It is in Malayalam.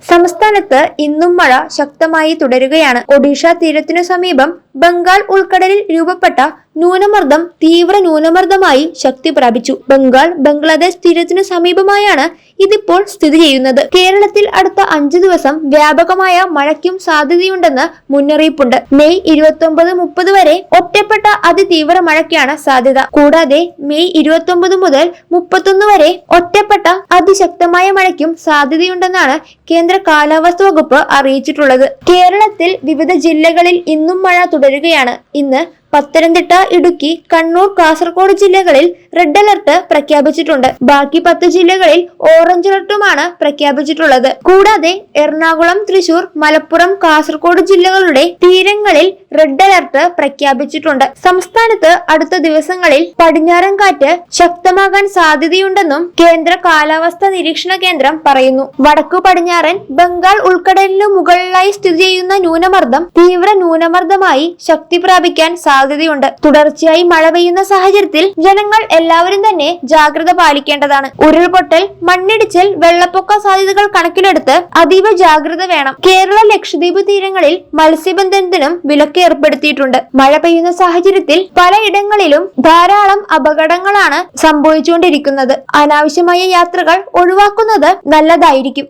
സംസ്ഥാനത്ത് ഇന്നും മഴ ശക്തമായി തുടരുകയാണ്. ഒഡീഷ തീരത്തിനു സമീപം ബംഗാൾ ഉൾക്കടലിൽ രൂപപ്പെട്ട ന്യൂനമർദ്ദം തീവ്ര ന്യൂനമർദ്ദമായി ശക്തി പ്രാപിച്ചു. ബംഗ്ലാദേശ് തീരത്തിനു സമീപമായാണ് ഇതിപ്പോൾ സ്ഥിതി ചെയ്യുന്നത്. കേരളത്തിൽ അടുത്ത 5 ദിവസം വ്യാപകമായ മഴയ്ക്കും സാധ്യതയുണ്ടെന്ന് മുന്നറിയിപ്പുണ്ട്. മെയ് 29-30 വരെ ഒറ്റപ്പെട്ട അതിതീവ്ര മഴയ്ക്കാണ് സാധ്യത. കൂടാതെ മെയ് 29 മുതൽ 31 വരെ ഒറ്റപ്പെട്ട അതിശക്തമായ മഴയ്ക്കും സാധ്യതയുണ്ടെന്നാണ് കേന്ദ്ര കാലാവസ്ഥാ വകുപ്പ് അറിയിച്ചിട്ടുള്ളത്. കേരളത്തിൽ വിവിധ ജില്ലകളിൽ ഇന്നും മഴ തുടരുകയാണ്. ഇന്ന് പത്തനംതിട്ട, ഇടുക്കി, കണ്ണൂർ, കാസർഗോഡ് ജില്ലകളിൽ റെഡ് അലർട്ട് പ്രഖ്യാപിച്ചിട്ടുണ്ട്. ബാക്കി 10 ജില്ലകളിൽ ഓറഞ്ച് അലർട്ടുമാണ് പ്രഖ്യാപിച്ചിട്ടുള്ളത്. കൂടാതെ എറണാകുളം, തൃശൂർ, മലപ്പുറം, കാസർഗോഡ് ജില്ലകളുടെ തീരങ്ങളിൽ റെഡ് അലർട്ട് പ്രഖ്യാപിച്ചിട്ടുണ്ട്. സംസ്ഥാനത്ത് അടുത്ത ദിവസങ്ങളിൽ പടിഞ്ഞാറൻ കാറ്റ് ശക്തമാകാൻ സാധ്യതയുണ്ടെന്നും കേന്ദ്ര കാലാവസ്ഥാ നിരീക്ഷണ കേന്ദ്രം പറയുന്നു. വടക്കു പടിഞ്ഞാറൻ ബംഗാൾ ഉൾക്കടലിനു മുകളിലായി സ്ഥിതി ചെയ്യുന്ന ന്യൂനമർദ്ദം തീവ്ര ന്യൂനമർദ്ദമായി ശക്തി പ്രാപിക്കാൻ സാധ്യതയുണ്ട്. തുടർച്ചയായി മഴ പെയ്യുന്ന സാഹചര്യത്തിൽ ജനങ്ങൾ എല്ലാവരും തന്നെ ജാഗ്രത പാലിക്കേണ്ടതാണ്. ഉരുൾപൊട്ടൽ, മണ്ണിടിച്ചിൽ, വെള്ളപ്പൊക്ക സാധ്യതകൾ കണക്കിലെടുത്ത് അതീവ ജാഗ്രത വേണം. കേരള, ലക്ഷദ്വീപ് തീരങ്ങളിൽ മത്സ്യബന്ധനത്തിനും വിലക്ക് ഏർപ്പെടുത്തിയിട്ടുണ്ട്. മഴ പെയ്യുന്ന സാഹചര്യത്തിൽ പലയിടങ്ങളിലും ധാരാളം അപകടങ്ങളാണ് സംഭവിച്ചുകൊണ്ടിരിക്കുന്നത്. അനാവശ്യമായ യാത്രകൾ ഒഴിവാക്കുന്നത് നല്ലതായിരിക്കും.